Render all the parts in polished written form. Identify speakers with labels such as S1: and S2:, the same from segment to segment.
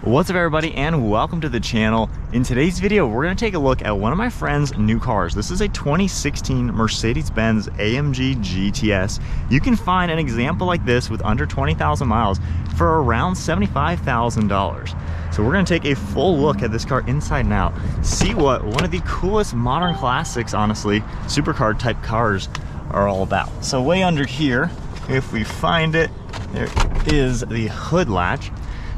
S1: What's up everybody, and welcome to the channel. In today's video, we're going to take a look at one of my friend's new cars. This is a 2016 Mercedes Benz AMG GTS. You can find an example like this with under 20,000 miles for around $75,000. So we're going to take a full look at this car inside and out, see what one of the coolest modern classics, honestly, supercar type cars are all about. So way under here, if we find it, there is the hood latch.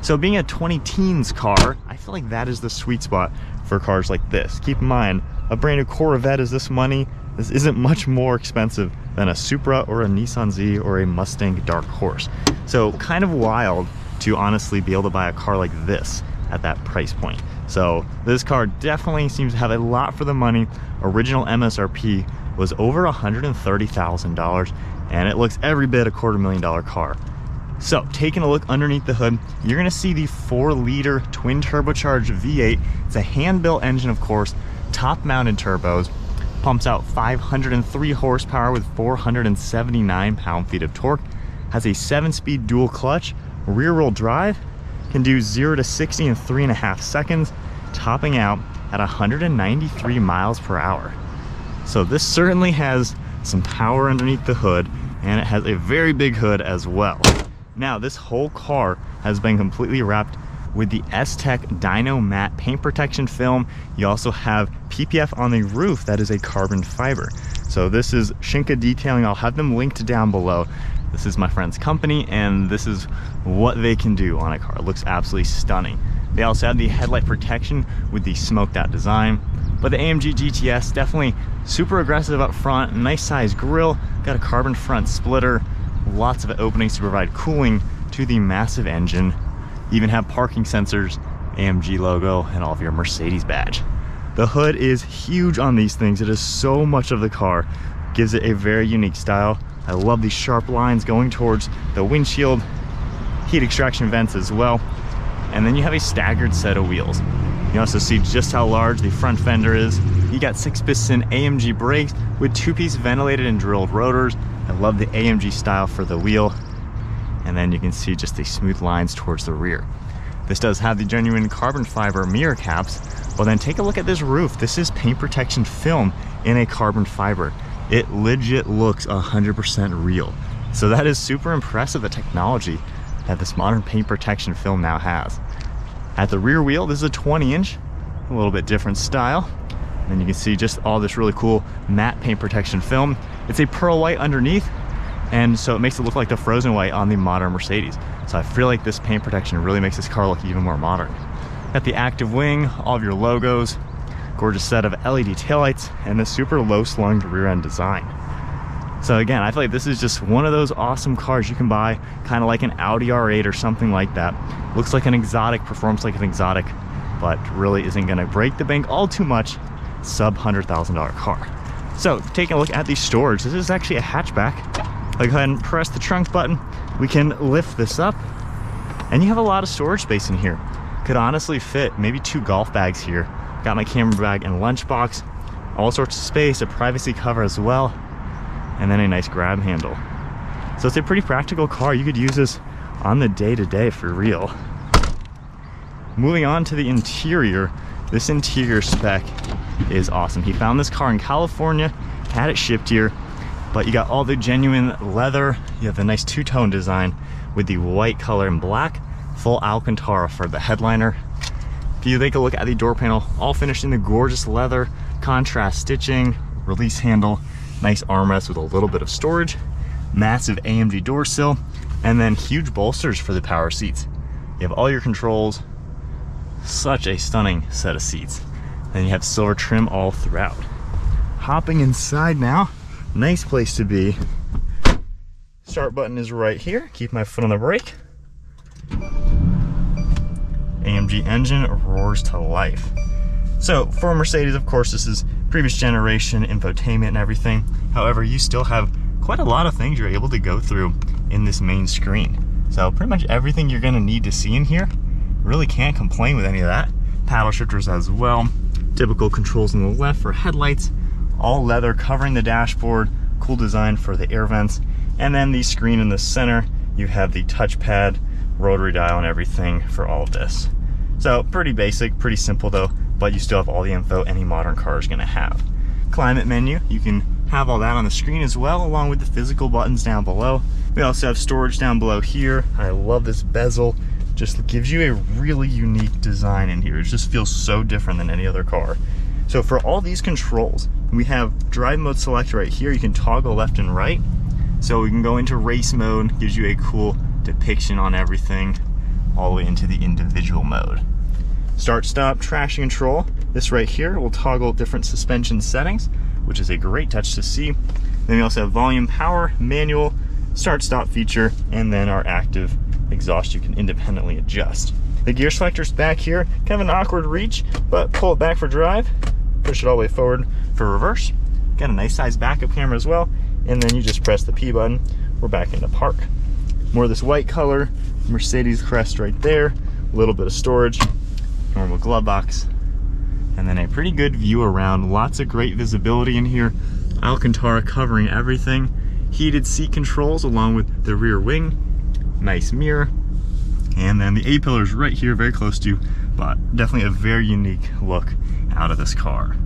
S1: So being a 20-teens car, I feel like that is the sweet spot for cars like this. Keep in mind, a brand new Corvette is this money. This isn't much more expensive than a Supra or a Nissan Z or a Mustang Dark Horse. So kind of wild to honestly be able to buy a car like this at that price point. So this car definitely seems to have a lot for the money. Original MSRP was over $130,000, and it looks every bit a $250,000 car. So taking a look underneath the hood, you're gonna see the 4-liter twin turbocharged V8. It's a hand-built engine, of course, top-mounted turbos, pumps out 503 horsepower with 479 pound-feet of torque, has a 7-speed dual clutch, rear-wheel drive, can do 0 to 60 in 3.5 seconds, topping out at 193 miles per hour. So this certainly has some power underneath the hood, and it has a very big hood as well. Now, this whole car has been completely wrapped with the STEK Dyno Matte paint protection film. You also have PPF on the roof that is a carbon fiber. So this is Shinka Detailing. I'll have them linked down below. This is my friend's company, and this is what they can do on a car. It looks absolutely stunning. They also have the headlight protection with the smoked out design. But the AMG GTS, definitely super aggressive up front, nice size grille, got a carbon front splitter, lots of openings to provide cooling to the massive engine. You even have parking sensors, AMG logo, and all of your Mercedes badge. The hood is huge on these things. It is so much of the car, gives it a very unique style. I love these sharp lines going towards the windshield, heat extraction vents as well. And then you have a staggered set of wheels. You also see just how large the front fender is. You got 6-piston AMG brakes with 2-piece ventilated and drilled rotors. I love the AMG style for the wheel. And then you can see just the smooth lines towards the rear. This does have the genuine carbon fiber mirror caps. Well, then take a look at this roof. This is paint protection film in a carbon fiber. It legit looks 100% real. So that is super impressive, the technology that this modern paint protection film now has. At the rear wheel, this is a 20-inch, a little bit different style. And you can see just all this really cool matte paint protection film. It's a pearl white underneath, and so it makes it look like the frozen white on the modern Mercedes. So I feel like this paint protection really makes this car look even more modern. Got the active wing, all of your logos, gorgeous set of LED taillights, and the super low slung rear end design. So again, I feel like this is just one of those awesome cars you can buy, kind of like an Audi R8 or something like that. Looks like an exotic, performs like an exotic, but really isn't gonna break the bank all too much. Sub $100,000 car. So taking a look at the storage, this is actually a hatchback. I'll go ahead and press the trunk button. We can lift this up, and you have a lot of storage space in here. Could honestly fit maybe 2 golf bags here. Got my camera bag and lunchbox, all sorts of space, a privacy cover as well, and then a nice grab handle. So it's a pretty practical car. You could use this on the day-to-day for real. Moving on to the interior, this interior spec is awesome. He found this car in California, had it shipped here, but you got all the genuine leather. You have the nice two-tone design with the white color and black, full alcantara for the headliner. If you take a look at the door panel, all finished in the gorgeous leather, contrast stitching, release handle, nice armrest with a little bit of storage, massive AMG door sill, and then huge bolsters for the power seats. You have all your controls, such a stunning set of seats. Then you have silver trim all throughout. Hopping inside now, nice place to be. Start button is right here. Keep my foot on the brake. AMG engine roars to life. So for Mercedes, of course, this is previous generation infotainment and everything. However, you still have quite a lot of things you're able to go through in this main screen. So pretty much everything you're gonna need to see in here. Really can't complain with any of that. Paddle shifters as well. Typical controls on the left for headlights, all leather covering the dashboard, cool design for the air vents, and then the screen in the center, you have the touchpad, rotary dial, and everything for all of this. So pretty basic, pretty simple though, but you still have all the info any modern car is gonna have. Climate menu, you can have all that on the screen as well, along with the physical buttons down below. We also have storage down below here. I love this bezel. Just gives you a really unique design in here. It just feels so different than any other car. So for all these controls, we have drive mode select right here. You can toggle left and right. So we can go into race mode, gives you a cool depiction on everything, all the way into the individual mode. Start, stop, traction control. This right here will toggle different suspension settings, which is a great touch to see. Then we also have volume, power, manual, start, stop feature, and then our active exhaust you can independently adjust. The gear selector's back here, kind of an awkward reach, but pull it back for drive, push it all the way forward for reverse. Got a nice size backup camera as well, and then you just press the P button, we're back into park. More of this white color, Mercedes crest right there, a little bit of storage, normal glove box, and then a pretty good view around. Lots of great visibility in here. Alcantara covering everything. Heated seat controls along with the rear wing. Nice mirror. And then the A-pillar's right here, very close to, but definitely a very unique look out of this car.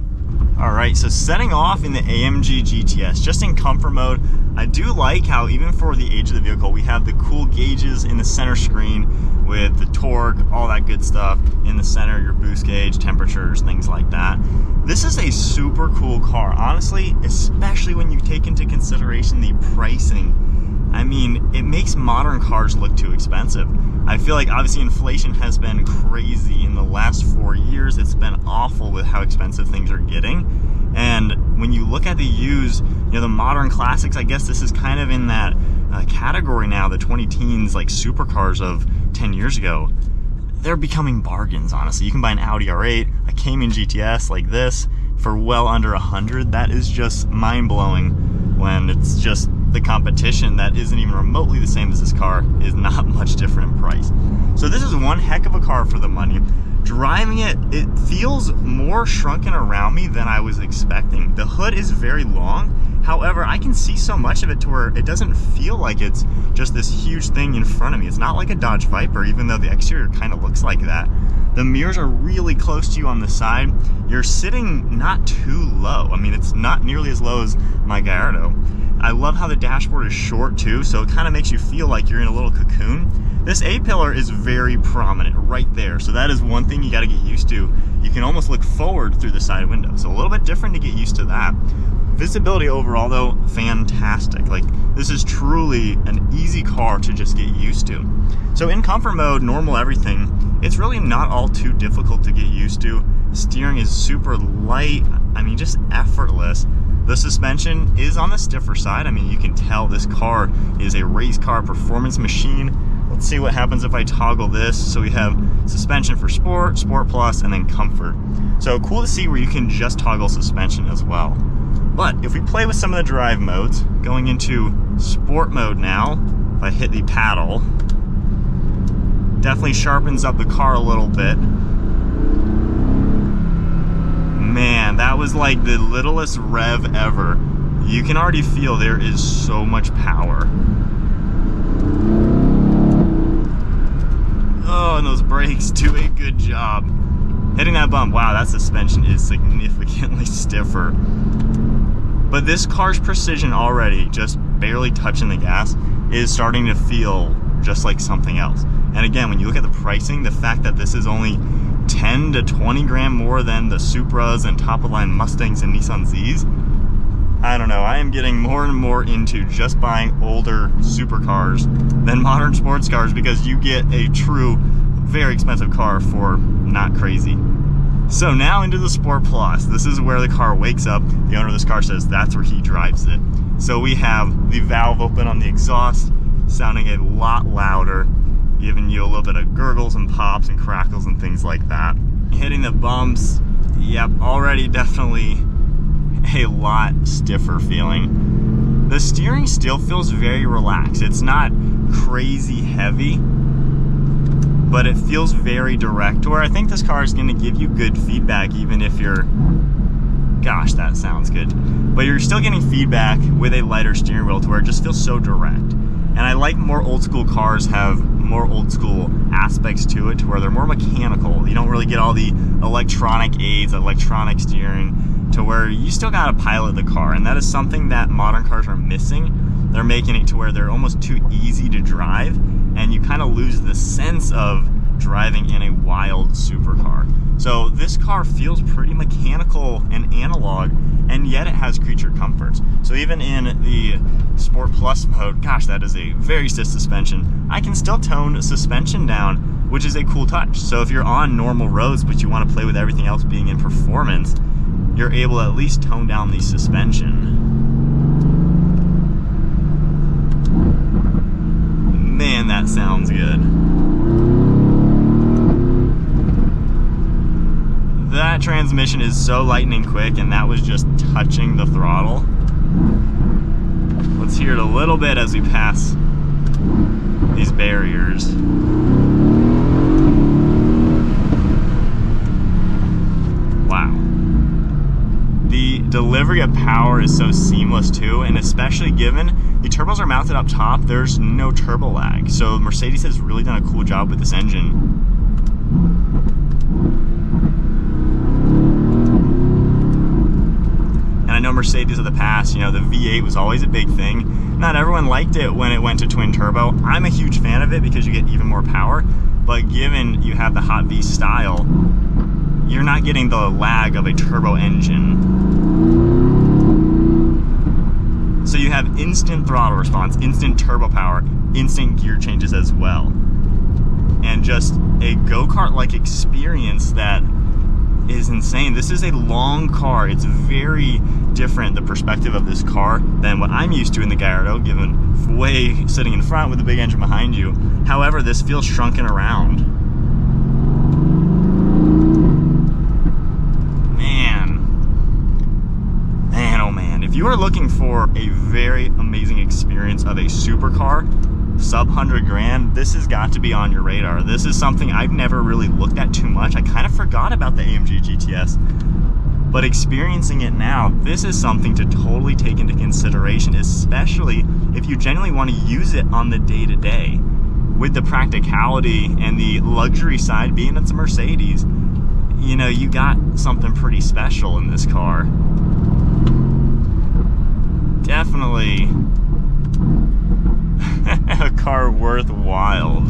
S1: All right, so setting off in the AMG GTS, just in comfort mode, I do like how even for the age of the vehicle, we have the cool gauges in the center screen with the torque, all that good stuff. In the center, your boost gauge, temperatures, things like that. This is a super cool car, honestly, especially when you take into consideration the pricing. I mean, it makes modern cars look too expensive. I feel like obviously inflation has been crazy in the last 4 years. It's been awful with how expensive things are getting. And when you look at the used, you know, the modern classics, I guess this is kind of in that category now, the 20-teens, like supercars of 10 years ago. They're becoming bargains, honestly. You can buy an Audi R8, a Cayman GTS like this for well under 100. That is just mind-blowing when it's just the competition that isn't even remotely the same as this car is not much different in price. So this is one heck of a car for the money. Driving it, it feels more shrunken around me than I was expecting. The hood is very long. However, I can see so much of it to where it doesn't feel like it's just this huge thing in front of me. It's not like a Dodge Viper, even though the exterior kind of looks like that. The mirrors are really close to you on the side. You're sitting not too low. I mean, it's not nearly as low as my Gallardo. I love how the dashboard is short too, so it kind of makes you feel like you're in a little cocoon. This A-pillar is very prominent right there, so that is one thing you got to get used to. You can almost look forward through the side window, so a little bit different to get used to that. Visibility overall though, fantastic. Like, this is truly an easy car to just get used to. So in comfort mode, normal everything, it's really not all too difficult to get used to. Steering is super light, I mean, just effortless. The suspension is on the stiffer side. I mean, you can tell this car is a race car performance machine. Let's see what happens if I toggle this. So we have suspension for Sport, Sport Plus, and then Comfort. So cool to see where you can just toggle suspension as well. But if we play with some of the drive modes, going into Sport mode now, if I hit the paddle, definitely sharpens up the car a little bit. Man, that was like the littlest rev ever. You can already feel there is so much power. Oh, and those brakes do a good job. Hitting that bump, wow, that suspension is significantly stiffer. But this car's precision already, just barely touching the gas, is starting to feel just like something else. And again, when you look at the pricing, the fact that this is only 10 to 20 grand more than the Supras and top-of-line Mustangs and Nissan Zs, I don't know, I am getting more and more into just buying older supercars than modern sports cars because you get a true, very expensive car for not crazy. So now into the Sport Plus. This is where the car wakes up. The owner of this car says that's where he drives it. So we have the valve open on the exhaust, sounding a lot louder, giving you a little bit of gurgles and pops and crackles and things like that. Hitting the bumps, yep, already definitely a lot stiffer feeling. The steering still feels very relaxed. It's not crazy heavy, but it feels very direct, to where I think this car is going to give you good feedback even if you're, gosh, that sounds good, but you're still getting feedback with a lighter steering wheel to where it just feels so direct. And I like more old school cars have more old school aspects to it to where they're more mechanical. You don't really get all the electronic aids, electronic steering, to where you still gotta pilot the car, and that is something that modern cars are missing. They're making it to where they're almost too easy to drive, and you kind of lose the sense of driving in a wild supercar. So this car feels pretty mechanical and analog, and yet it has creature comforts. So even in the Sport Plus mode, gosh, that is a very stiff suspension, I can still tone suspension down, which is a cool touch. So if you're on normal roads but you want to play with everything else being in performance, you're able to at least tone down the suspension. Man, that sounds good. That transmission is so lightning quick, and that was just touching the throttle. Let's hear it a little bit as we pass these barriers. Wow. The delivery of power is so seamless too, and especially given the turbos are mounted up top, there's no turbo lag. So Mercedes has really done a cool job with this engine. I know Mercedes of the past, you know, the V8 was always a big thing. Not everyone liked it when it went to twin turbo. I'm a huge fan of it because you get even more power, but given you have the hot V style, you're not getting the lag of a turbo engine. So you have instant throttle response, instant turbo power, instant gear changes as well. And just a go-kart-like experience that is insane. This is a long car. It's very different, the perspective of this car, than what I'm used to in the Gallardo, given way sitting in front with a big engine behind you. However, this feels shrunken around. Man, oh man. If you are looking for a very amazing experience of a supercar, sub 100 grand, this has got to be on your radar. This is something I've never really looked at too much. I kind of forgot about the AMG GTS, but experiencing it now, this is something to totally take into consideration, especially if you genuinely want to use it on the day-to-day. With the practicality and the luxury side being it's a Mercedes, you know, you got something pretty special in this car. Definitely a car worth wild.